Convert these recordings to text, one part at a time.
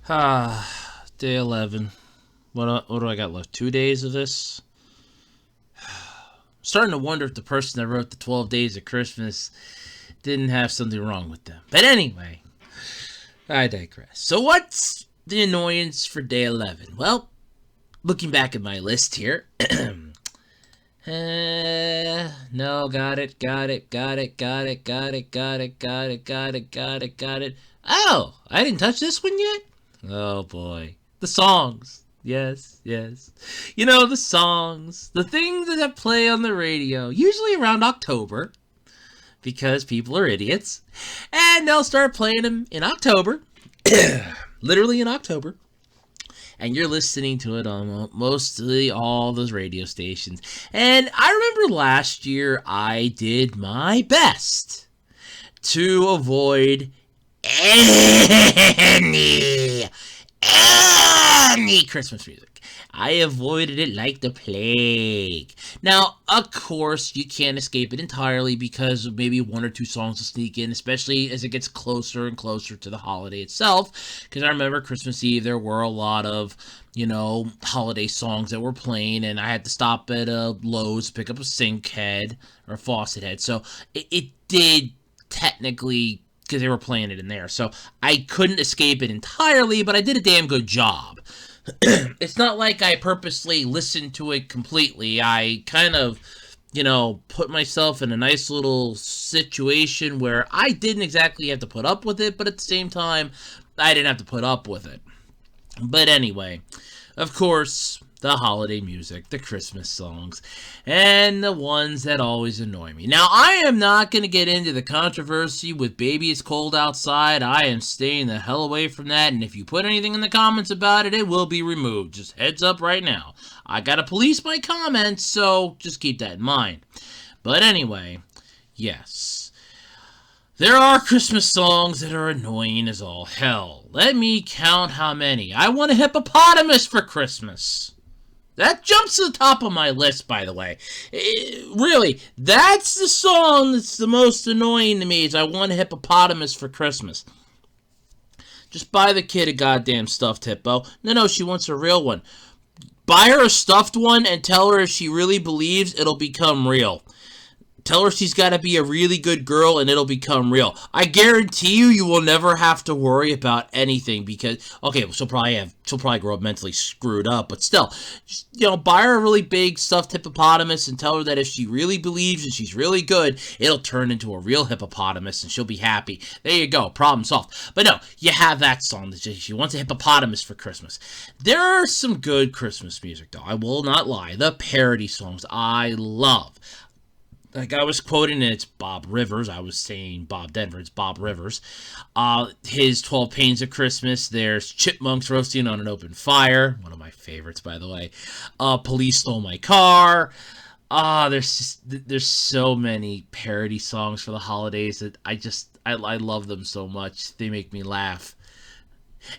Day 11. What do I got left? 2 days of this? Starting to wonder if the person that wrote the 12 Days of Christmas didn't have something wrong with them. But anyway, I digress. So what's the annoyance for day 11? Well, looking back at my list here. No, got it. Oh, I didn't touch this one yet? Oh boy. The songs. Yes. You know, the songs. The things that play on the radio. Usually around October. Because people are idiots. And they'll start playing them in October. Literally in October. And you're listening to it on mostly all those radio stations. And I remember last year I did my best to avoid any Christmas music. I avoided it like the plague. Now, of course, you can't escape it entirely because maybe one or two songs will sneak in, especially as it gets closer and closer to the holiday itself. Because I remember Christmas Eve, there were a lot of, holiday songs that were playing, and I had to stop at Lowe's to pick up a sink head or a faucet head. So it did technically, because they were playing it in there. So I couldn't escape it entirely, but I did a damn good job. It's not like I purposely listened to it completely. I kind of, put myself in a nice little situation where I didn't exactly have to put up with it, but at the same time, I didn't have to put up with it. But anyway, of course, the holiday music, the Christmas songs, and the ones that always annoy me. Now, I am not going to get into the controversy with Baby It's Cold Outside. I am staying the hell away from that, and if you put anything in the comments about it, it will be removed. Just heads up right now. I got to police my comments, so just keep that in mind. But anyway, yes. There are Christmas songs that are annoying as all hell. Let me count how many. I want a hippopotamus for Christmas. That jumps to the top of my list, by the way. Really, that's the song that's the most annoying to me, is I want a hippopotamus for Christmas. Just buy the kid a goddamn stuffed hippo. No, she wants a real one. Buy her a stuffed one and tell her if she really believes it'll become real. Tell her she's got to be a really good girl and it'll become real. I guarantee you will never have to worry about anything because, okay, she'll probably grow up mentally screwed up, but still, just, buy her a really big stuffed hippopotamus and tell her that if she really believes and she's really good, it'll turn into a real hippopotamus and she'll be happy. There you go, problem solved. But no, you have that song that she wants a hippopotamus for Christmas. There are some good Christmas music though, I will not lie. The parody songs I love. Like I was quoting it, it's Bob Rivers. I was saying Bob Denver. It's Bob Rivers. His 12 Pains of Christmas. There's Chipmunks Roasting on an Open Fire. One of my favorites, by the way. Police Stole My Car. There's so many parody songs for the holidays that I love them so much. They make me laugh.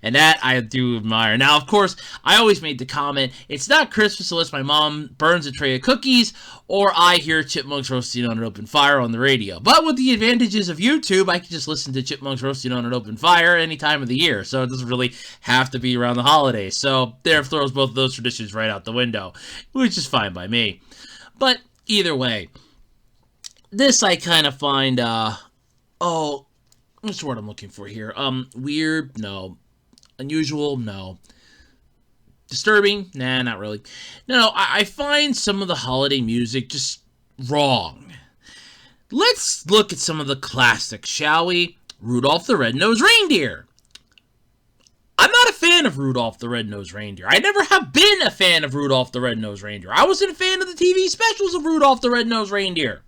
And that I do admire. Now, of course, I always made the comment, it's not Christmas unless my mom burns a tray of cookies or I hear Chipmunks Roasting on an Open Fire on the radio. But with the advantages of YouTube, I can just listen to Chipmunks Roasting on an Open Fire any time of the year. So it doesn't really have to be around the holidays. So there throws both of those traditions right out the window, which is fine by me. But either way, this I kind of find, what's the word I'm looking for here? Weird? No. Unusual? No. Disturbing? Nah, not really. No, I find some of the holiday music just wrong. Let's look at some of the classics, shall we? Rudolph the Red-Nosed Reindeer. I'm not a fan of Rudolph the Red-Nosed Reindeer. I never have been a fan of Rudolph the Red-Nosed Reindeer. I wasn't a fan of the TV specials of Rudolph the Red-Nosed Reindeer.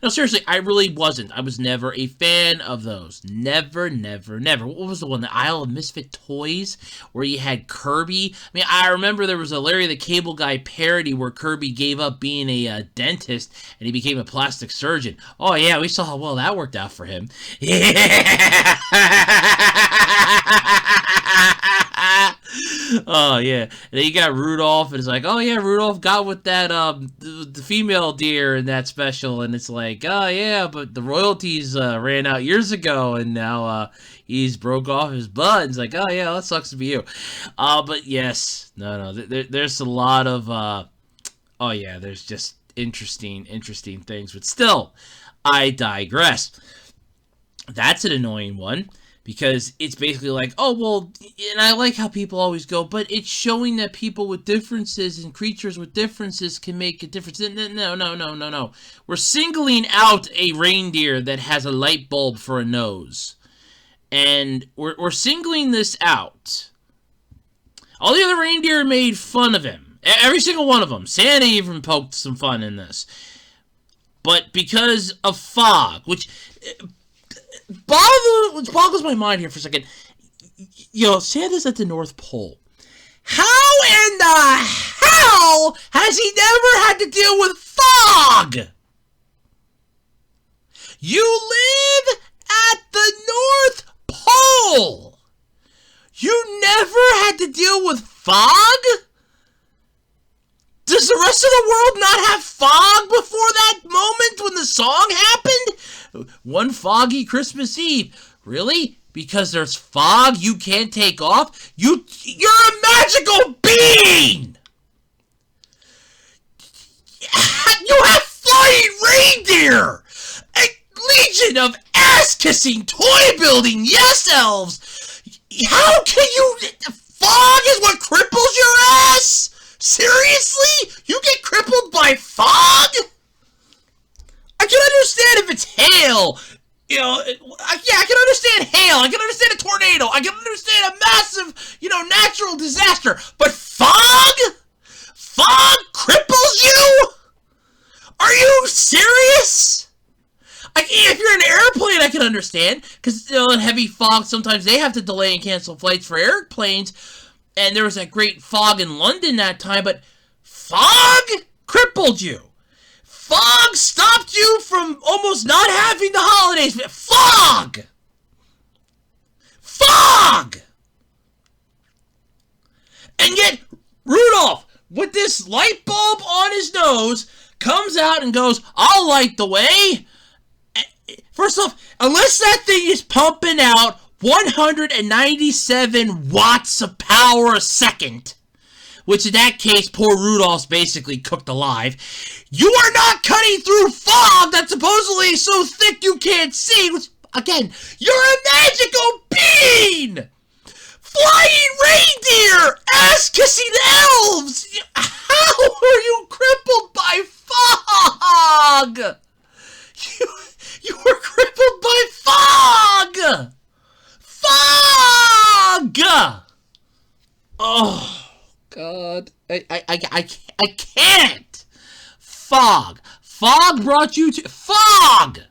No, seriously, I really wasn't. I was never a fan of those. Never. What was the one? The Isle of Misfit Toys? Where you had Kirby? I mean, I remember there was a Larry the Cable Guy parody where Kirby gave up being a dentist and he became a plastic surgeon. Oh, yeah, we saw how well that worked out for him. Yeah! Oh yeah, and then you got Rudolph, and it's like, oh yeah, Rudolph got with that the female deer in that special, and it's like, oh yeah, but the royalties ran out years ago, and now he's broke off his butt. It's like, oh yeah, that sucks to be you. But yes, no, there's a lot of oh yeah, there's just interesting things, but still, I digress. That's an annoying one. Because it's basically like, oh, well, and I like how people always go, but it's showing that people with differences and creatures with differences can make a difference. No. We're singling out a reindeer that has a light bulb for a nose. And we're singling this out. All the other reindeer made fun of him. Every single one of them. Santa even poked some fun in this. But because of fog, which boggles my mind here for a second. Santa's at the North Pole. How in the hell has he never had to deal with fog? You live at the North Pole. You never had to deal with fog? Does the rest of the world not have fog before that moment when the song happened? One foggy Christmas Eve. Really? Because there's fog you can't take off? You're a magical being! You have flying reindeer! A legion of ass-kissing, toy-building yes elves! How can you... Fog is what cripples your ass? Seriously? You get crippled by fog? I can understand if it's hail. I can understand hail. I can understand a tornado. I can understand a massive, natural disaster. But fog? Fog cripples you? Are you serious? If you're in an airplane, I can understand. Because, in heavy fog, sometimes they have to delay and cancel flights for airplanes. And there was that great fog in London that time, but fog crippled you. Fog stopped you from almost not having the holidays. Fog! Fog! And yet, Rudolph, with this light bulb on his nose, comes out and goes, I'll light the way. First off, unless that thing is pumping out 197 watts of power a second, which in that case, poor Rudolph's basically cooked alive. You are not cutting through fog that's supposedly so thick you can't see. Which, again, you're a magical being! Flying reindeer! Ass-kissing elves! How are you crippled by fog? You were crippled by fog! Fog! Oh, God. I can't. Fog. Fog brought you to... Fog!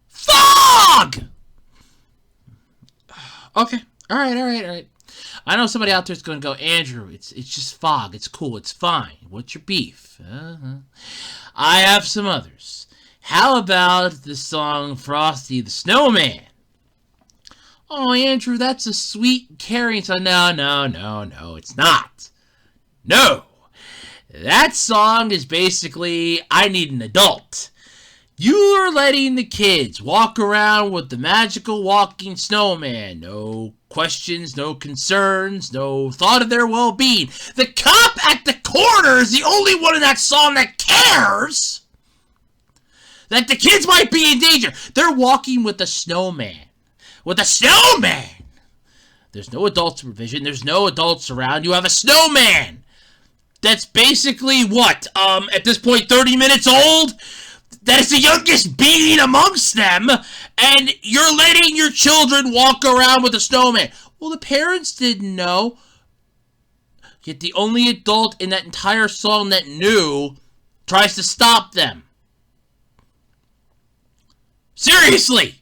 Fog! Okay. All right. I know somebody out there is going to go, Andrew, it's just fog. It's cool. It's fine. What's your beef? I have some others. How about the song Frosty the Snowman? Oh, Andrew, that's a sweet, caring song. No, it's not. No. That song is basically, I need an adult. You are letting the kids walk around with the magical walking snowman. No questions, no concerns, no thought of their well-being. The cop at the corner is the only one in that song that cares that the kids might be in danger. They're walking with a snowman. With a snowman! There's no adult supervision. There's no adults around. You have a snowman! That's basically what? At this point, 30 minutes old? That is the youngest being amongst them, and you're letting your children walk around with a snowman. Well, the parents didn't know. Yet the only adult in that entire song that knew tries to stop them. Seriously!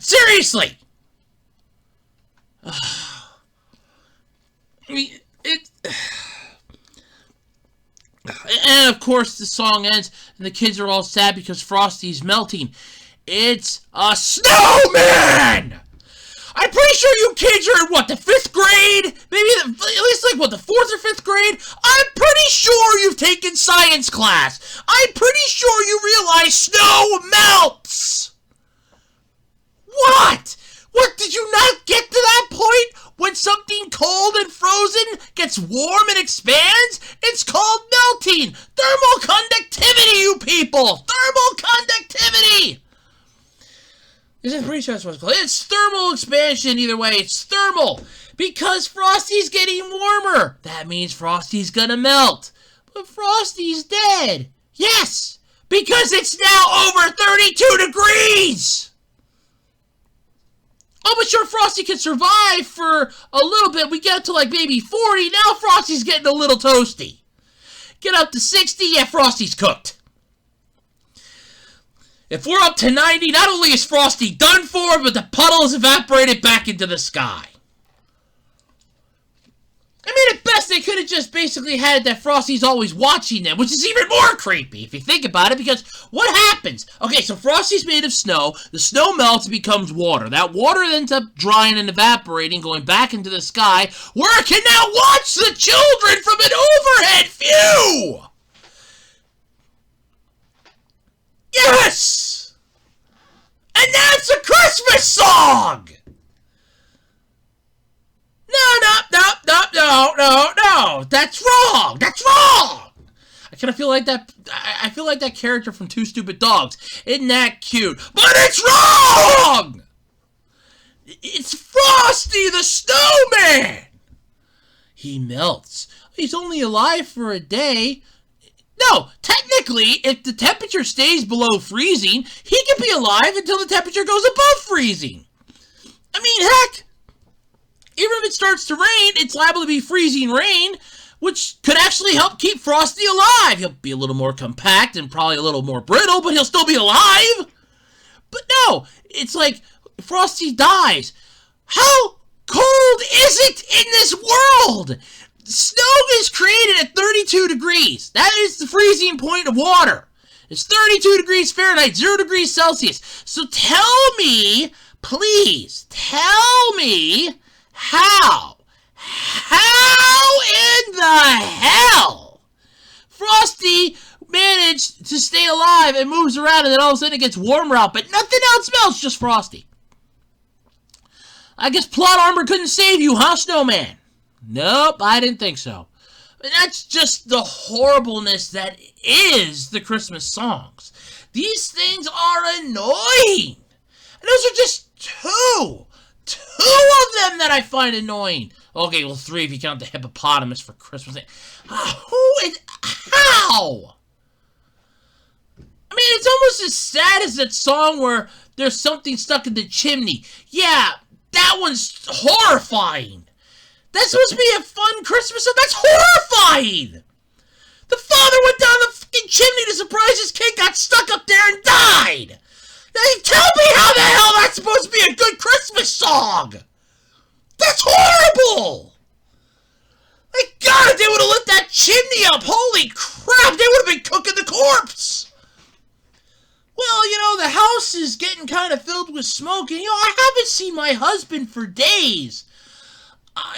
Seriously! And of course the song ends and the kids are all sad because Frosty's melting. It's a snowman! I'm pretty sure you kids are in, what, the 5th grade? Maybe at least, like, what, the 4th or 5th grade? I'm pretty sure you've taken science class. I'm pretty sure you realize snow melts. What? What, did you not get to that point? When something cold and frozen gets warm and expands? It's called melting. Thermal conductivity, you people. Thermal conductivity. I'm pretty sure that's what it's called. It's thermal expansion either way. It's thermal. Because Frosty's getting warmer. That means Frosty's gonna melt. But Frosty's dead. Yes. Because it's now over 32 degrees. Oh, but sure, Frosty can survive for a little bit. We get up to like maybe 40. Now Frosty's getting a little toasty. Get up to 60. Yeah, Frosty's cooked. If we're up to 90, not only is Frosty done for, but the puddles evaporated back into the sky. I mean, at best, they could have just basically had that Frosty's always watching them, which is even more creepy, if you think about it, because what happens? Okay, so Frosty's made of snow, the snow melts and becomes water. That water ends up drying and evaporating, going back into the sky, where it can now watch the children from an overhead view! Yes! And that's a Christmas song! No, that's wrong! That's wrong! I kind of feel like that, I feel like that character from Two Stupid Dogs. Isn't that cute? But it's wrong! It's Frosty the Snowman! He melts. He's only alive for a day. No, technically, if the temperature stays below freezing, he can be alive until the temperature goes above freezing. I mean, heck, even if it starts to rain, it's liable to be freezing rain, which could actually help keep Frosty alive. He'll be a little more compact and probably a little more brittle, but he'll still be alive. But no, it's like Frosty dies. How cold is it in this world? Snow is created at 32 degrees. That is the freezing point of water. It's 32 degrees Fahrenheit, 0 degrees Celsius. So tell me, please, tell me how in the hell Frosty managed to stay alive and moves around and then all of a sudden it gets warmer out, but nothing else melts, just Frosty. I guess plot armor couldn't save you, huh, Snowman? Nope, I didn't think so. But that's just the horribleness that is the Christmas songs. These things are annoying. And those are just two of them that I find annoying. Okay, well, 3 if you count the hippopotamus for Christmas. How? I mean, it's almost as sad as that song where there's something stuck in the chimney. Yeah, that one's horrifying. That's supposed to be a fun Christmas song. That's horrifying! The father went down the fucking chimney to surprise his kid, got stuck up there and died! Now you tell me how the hell that's supposed to be a good Christmas song! That's horrible! My God, if they would have lit that chimney up, holy crap, they would have been cooking the corpse! Well, you know, the house is getting kind of filled with smoke, and, you know, I haven't seen my husband for days.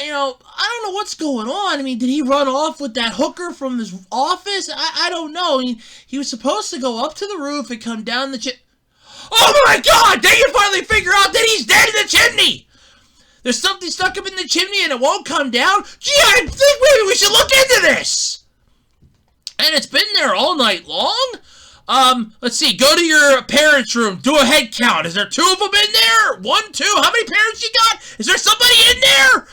You know, I don't know what's going on. I mean, did he run off with that hooker from his office? I don't know. I mean, he was supposed to go up to the roof and come down the Oh my God! Did you finally figure out that he's dead in the chimney? There's something stuck up in the chimney and it won't come down? Gee, I think maybe we should look into this! And it's been there all night long? Let's see, go to your parents' room, do a head count. Is there 2 of them in there? 1, 2? How many parents you got? Is there somebody in there?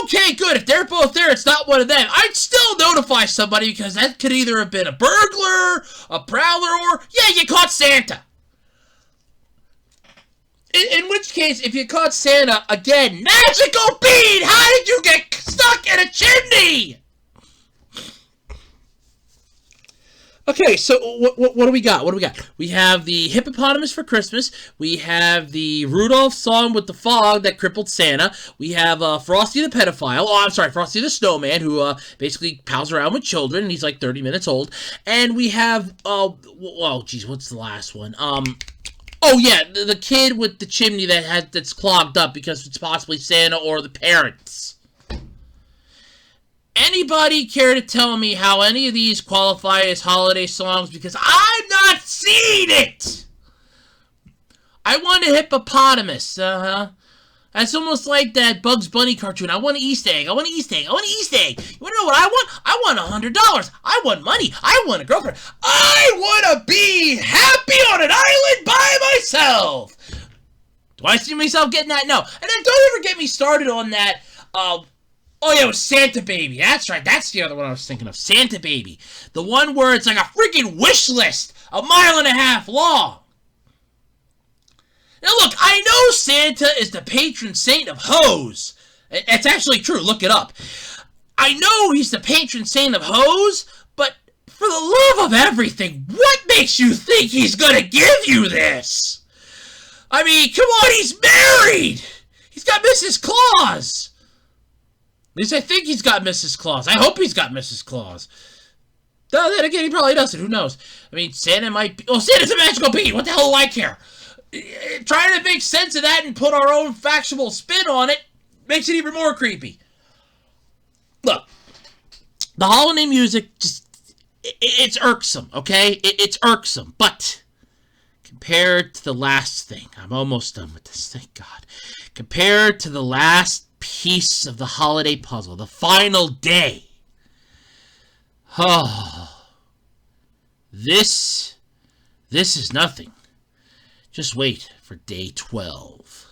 Okay, good. If they're both there, it's not one of them. I'd still notify somebody because that could either have been a burglar, a prowler, or, yeah, you caught Santa. In which case, if you caught Santa, again, magical bean! How did you get stuck in a chimney? Okay, so what do we got? What do we got? We have the hippopotamus for Christmas. We have the Rudolph song with the fog that crippled Santa. We have Frosty the pedophile. Oh, I'm sorry, Frosty the snowman, who basically pals around with children, and he's like 30 minutes old. And we have, oh, geez, what's the last one? Oh yeah, the kid with the chimney that's clogged up because it's possibly Santa or the parents. Anybody care to tell me how any of these qualify as holiday songs? Because I've not seen it! I want a hippopotamus, That's almost like that Bugs Bunny cartoon. I want an Easter egg. I want an Easter egg. I want an Easter egg. You want to know what I want? I want $100. I want money. I want a girlfriend. I want to be happy on an island by myself. Do I see myself getting that? No. And then don't ever get me started on that, oh yeah, it was Santa Baby. That's right. That's the other one I was thinking of. Santa Baby. The one where it's like a freaking wish list. 1.5 miles long. Now look, I know Santa is the patron saint of hoes. It's actually true, look it up. I know he's the patron saint of hoes, but for the love of everything, what makes you think he's gonna give you this? I mean, come on, he's married! He's got Mrs. Claus! At least I think he's got Mrs. Claus. I hope he's got Mrs. Claus. Though, then again, he probably doesn't, who knows? I mean, Santa might be... Oh, Santa's a magical being, what the hell do I care? Trying to make sense of that and put our own factual spin on it makes it even more creepy. Look, the holiday music it's irksome, okay? It's irksome, but compared to the last thing, I'm almost done with this, thank God. Compared to the last piece of the holiday puzzle, the final day. Oh, this is nothing. Just wait for day 12.